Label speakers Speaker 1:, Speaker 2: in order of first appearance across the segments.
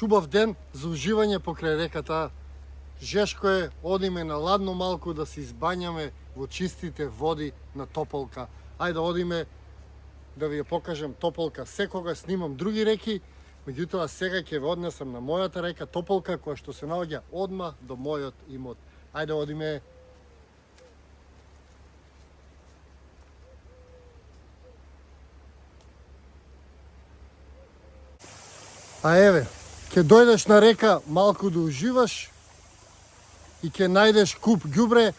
Speaker 1: Шубав ден за уживање покрај реката. Жешко е, одиме на ладно малку да се избањаме во чистите води на Тополка. Ајде одиме да ви ја покажам Тополка. Секога снимам други реки, меѓутоа сега ќе ве однесам на мојата река Тополка, која што се наоѓа одма до мојот имот. Ајде одиме. А еве, ќе дојдеш на река малку да уживаш и ќе најдеш куп ѓубре.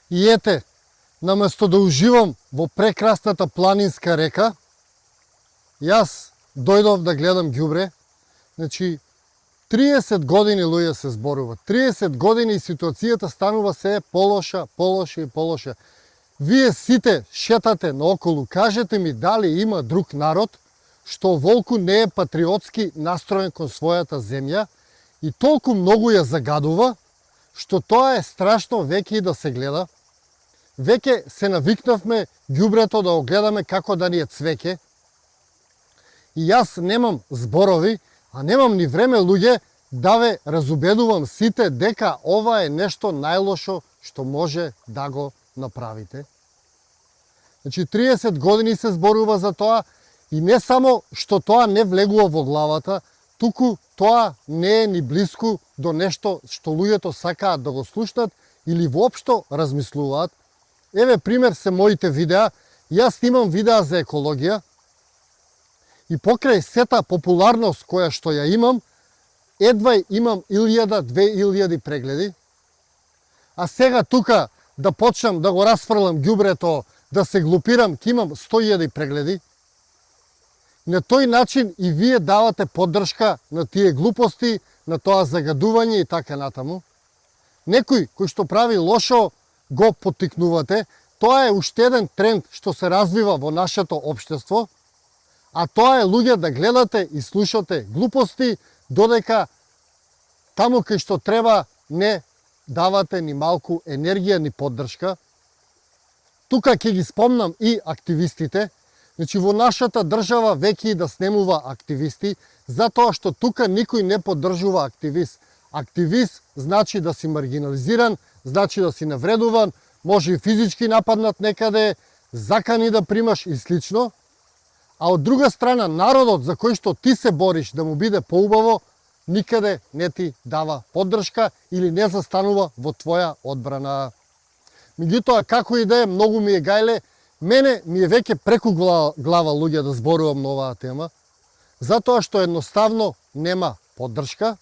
Speaker 1: И ете, наместо да уживам во прекрасната планинска река, јас дојдов да гледам ѓубре. Значи, 30 години луѓе се зборува. 30 години и ситуацијата станува се полоша, полоша и полоша. Вие сите шетате наоколу, кажете ми дали има друг народ што волку не е патриотски настроен кон својата земја и толку многу ја загадува, што тоа е страшно веќе и да се гледа. Веќе се навикнавме ѓубрето да го гледаме како да ни е цвеќе. И јас немам зборови, а немам ни време, луѓе, да ве разубедувам сите дека ова е нешто најлошо што може да го направите. Значи, 30 години се зборува за тоа и не само што тоа не влегува во главата, туку тоа не е ни блиску до нешто што луѓето сакаат да го слушнат или воопшто размислуваат. Еве пример се моите видеа. Јас снимам видеа за екологија и покрај сета популарност која што ја имам, едва имам 1000-2000 прегледи. А сега тука да почнам да го расфрлам ѓубрето, да се глупирам, ќе имам 100.000 прегледи. На тој начин и вие давате поддршка на тие глупости, на тоа загадување и така натаму. Некој кој што прави лошо го поттикнувате. Тоа е уште еден тренд што се развива во нашето општество. А тоа е, луѓе, да гледате и слушате глупости, додека таму кај што треба не давате ни малку енергија, ни поддршка. Тука ќе ги спомнам и активистите. Значи, во нашата држава веќе и да снемува активисти, затоа што тука никој не поддржува активист. Активист значи да си маргинализиран, значи да си навредуван, може и физички нападнат некаде, закани да примаш и слично. А од друга страна, народот за кој што ти се бориш да му биде поубаво, никаде не ти дава поддршка или не застанува во твоја одбрана. Меѓутоа, како и да е, многу ми е гајле, мене ми е веќе преку глава, луѓе, да зборувам на оваа тема, затоа што едноставно нема поддршка.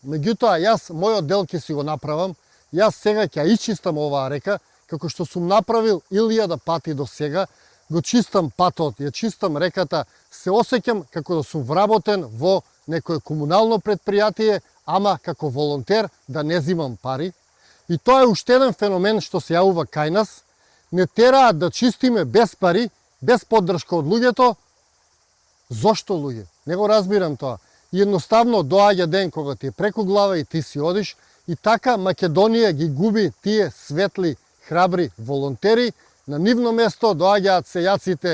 Speaker 1: Меѓутоа, јас мојот дел ќе си го направам. Јас сега ќе исчистам оваа река, како што сум направил 1000 пати до сега. Го чистам патот, ја чистам реката, се осеќам како да сум вработен во некое комунално предпријатие, ама како волонтер, да не зимам пари. И тоа е уште еден феномен што се јавува кај нас. Не тераат да чистиме без пари, без поддршка од луѓето. Зошто, луѓе? Не го разбирам тоа. И едноставно доаѓа ден кога ти е преку глава и ти си одиш, и така Македонија ги губи тие светли, храбри волонтери. На нивно место доаѓаат сејаците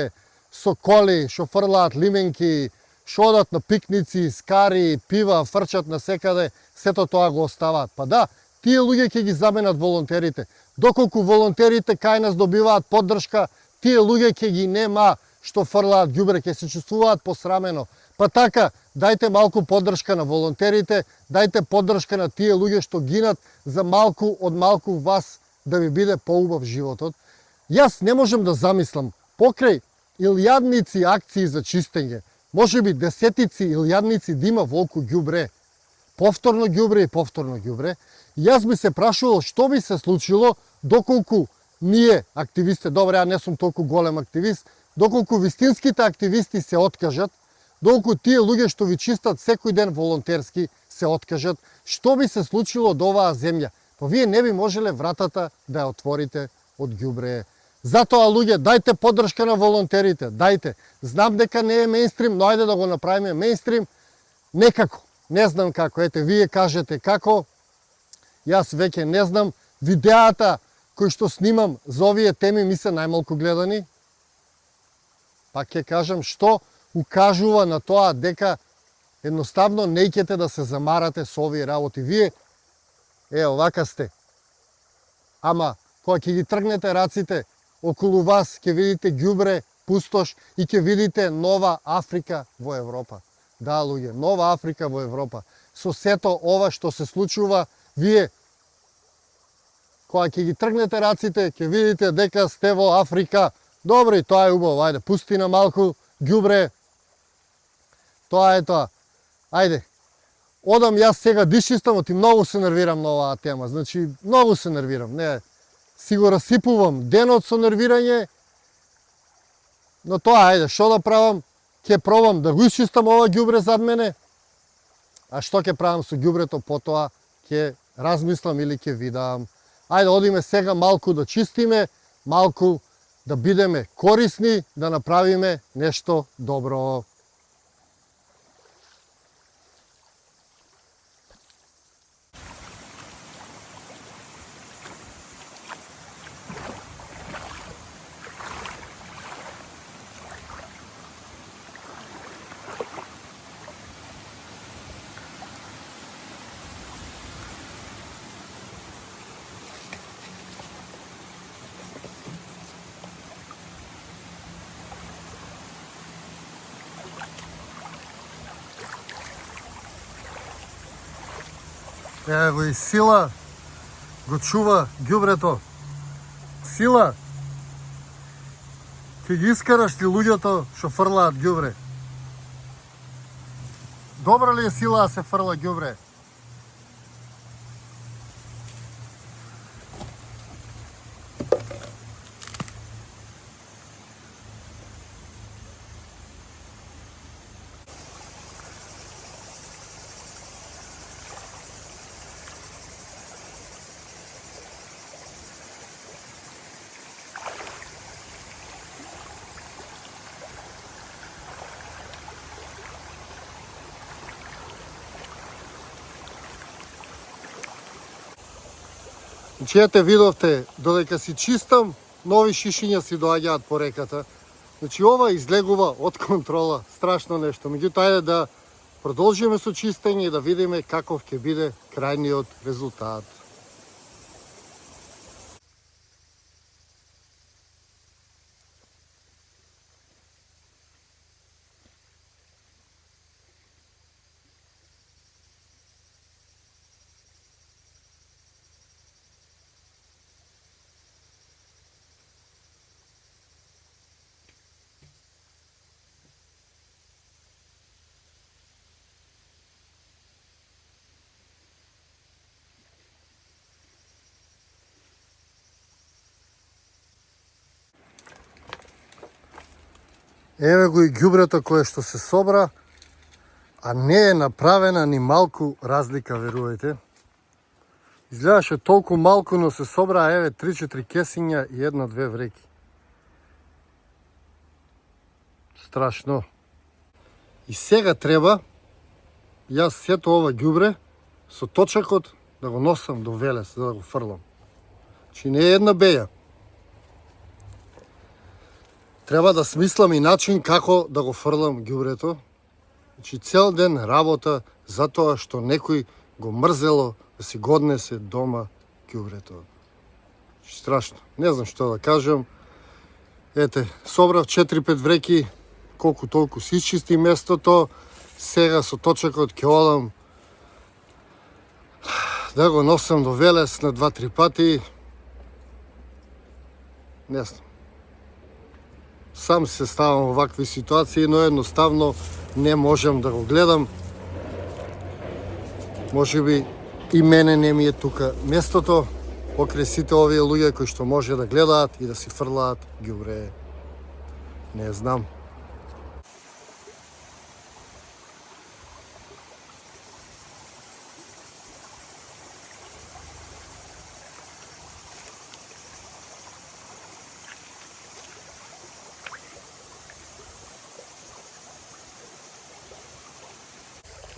Speaker 1: со коли, што фрлаат лименки, што одат на пикници, скари, пива, фрчат на секаде, сето тоа го оставаат. Па да, тие луѓе ќе ги заменат волонтерите. Доколку волонтерите кај нас добиваат поддршка, тие луѓе ќе ги нема што фрлаат ѓубре, ќе се чувствуваат посрамено. Па така, дајте малку поддршка на волонтерите, дајте поддршка на тие луѓе што гинат за малку од малку вас да ви биде поубав животот. Јас не можам да замислам покрај илјадници акции за чистење, може би десетици илјадници да има волку ѓубре, повторно ѓубре и повторно ѓубре. Јас би се прашувал што би се случило доколку ние активисти, добре, ја не сум толку голем активист, доколку вистинските активисти се откажат, доколку тие луѓе што ви чистат секој ден волонтерски се откажат, што би се случило од оваа земја? Па вие не би можеле вратата да ја отворите од ѓубре. Затоа, луѓе, дајте поддршка на волонтерите, дајте. Знам дека не е мејнстрим, но ајде да го направиме мејнстрим. Некако, Не знам како, ете, вие кажете како, јас веќе не знам. Видеата кои што снимам за овие теми ми се најмалку гледани. Пак ќе кажам, што укажува на тоа дека едноставно неќете да се замарате со овие работи. Вие, овака сте. Ама, кога ќе ги тргнете раците, околу вас ќе видите ѓубре, пустош и ќе видите нова Африка во Европа. Да, луѓе, нова Африка во Европа. Со сето ова што се случува, вие, кога ќе ги тргнете раците, ќе видите дека сте во Африка. Добро, и тоа е убаво, ајде, пусти на малку ѓубре. Тоа е тоа. Ајде, одам јас сега дишистам, ти многу се нервирам на оваа тема. Значи, многу се нервирам. Не, си го расипувам денот со нервирање, но тоа, ајде, што да правам? Ќе пробам да го исчистам ова ѓубре зад мене, а што ќе правам со ѓубрето потоа, ќе размислам или ќе видам. Ајде, одиме сега малку да чистиме, малку да бидеме корисни, да направиме нешто добро. Ево и Сила го чува ѓубрето. Сила, ќе ги искараш ли луѓето што фрлаат ѓубре? Добро ли е, Сила, да се фрла ѓубре? Значи, ете, видовте, додека си чистам, нови шишиња си доаѓаат по реката. Значи, ова излегува од контрола, страшно нешто. Меѓутоа, ајде да продолжиме со чистење и да видиме каков ќе биде крајниот резултат. Еве го и ѓубрето кое што се собра, а не е направена ни малку разлика, верувајте. Изгледаше толку малку, но се собра, еве, 3-4 кесиња и 1-2 вреки. Страшно. И сега треба, јас сето ова ѓубре со точакот да го носам до Велес, за да го фрлам. Чи не е една беја. Треба да смислам и начин како да го фрлам ѓубрето. Значи, цел ден работа за тоа што некој го мрзело да си го однесе дома ѓубрето. Страшно. Не знам што да кажам. Ете, собрав 4-5 вреки, колку толку си исчисти местото. Сега со точакот ќе одам да го носам до Велес на 2-3 пати. Не знам. Сам се ставам во вакви ситуации, но едноставно не можам да го гледам. Може би и мене не ми е тука местото покрај сите овие луѓе кои што може да гледаат и да си фрлаат ѓубре. Не знам.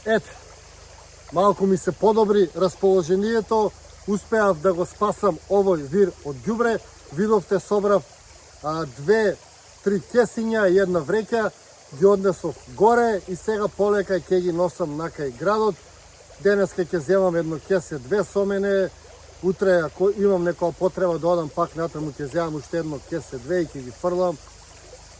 Speaker 1: Ете, малку ми се подобри расположението, успеав да го спасам овој вир од ѓубре. Видовте, собрав 2-3 кесиња и една вреќа, ги однесов горе и сега полека ќе ги носам накај градот. Денеска ќе земам едно кесе 2 со мене, утре ако имам некоја потреба да одам пак натаму ќе земам уште едно кесе 2 и ќе ги фрлам.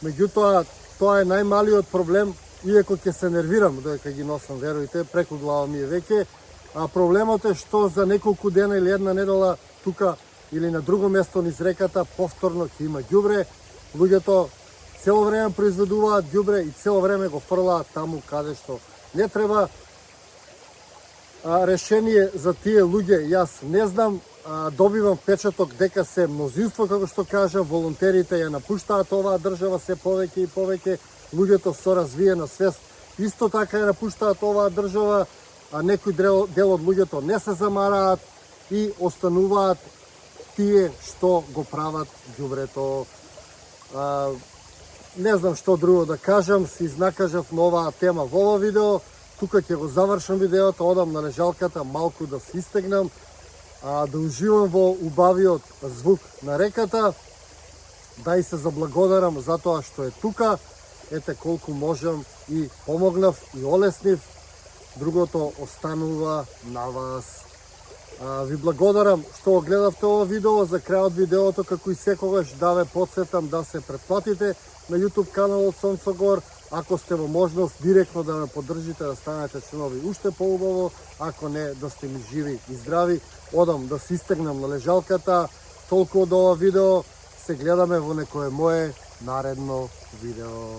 Speaker 1: Меѓутоа, тоа е најмалиот проблем, иако ќе се нервирам додека ги носам, верујте, преку глава ми е веќе. А проблемот е што за неколку дена или една недела тука или на друго место низ реката повторно ќе има ѓубре. Луѓето цело време произведуваат ѓубре и цело време го фрлаат таму каде што не треба. Решение за тие луѓе јас не знам, добивам впечаток дека се мнозинство, како што кажам, волонтерите ја напуштаат оваа држава се повеќе и повеќе, луѓето со развиена свест исто така ја напуштаат оваа држава, а некој дел од луѓето не се замараат и остануваат тие што го прават ѓубрето. Не знам што друго да кажам, се изнакажав на оваа тема во ова видео. Тука ќе го завршам видеото, одам на лежалката малку да се истегнам, да уживам во убавиот звук на реката, да и се заблагодарам за тоа што е тука. Ете колку можам и помогнав и олеснив. Другото останува на вас. Ви благодарам што го гледавте ова видео. За крајот видеото, како и секогаш, да ве потсетам да се претплатите на YouTube каналот Сонцогор. Ако сте во можност директно да ме поддржите, да станете членови уште поубаво, ако не, да сте ми живи и здрави. Одам да се истегнам на лежалката. Толку од ова видео, се гледаме во некое мое наредно видео.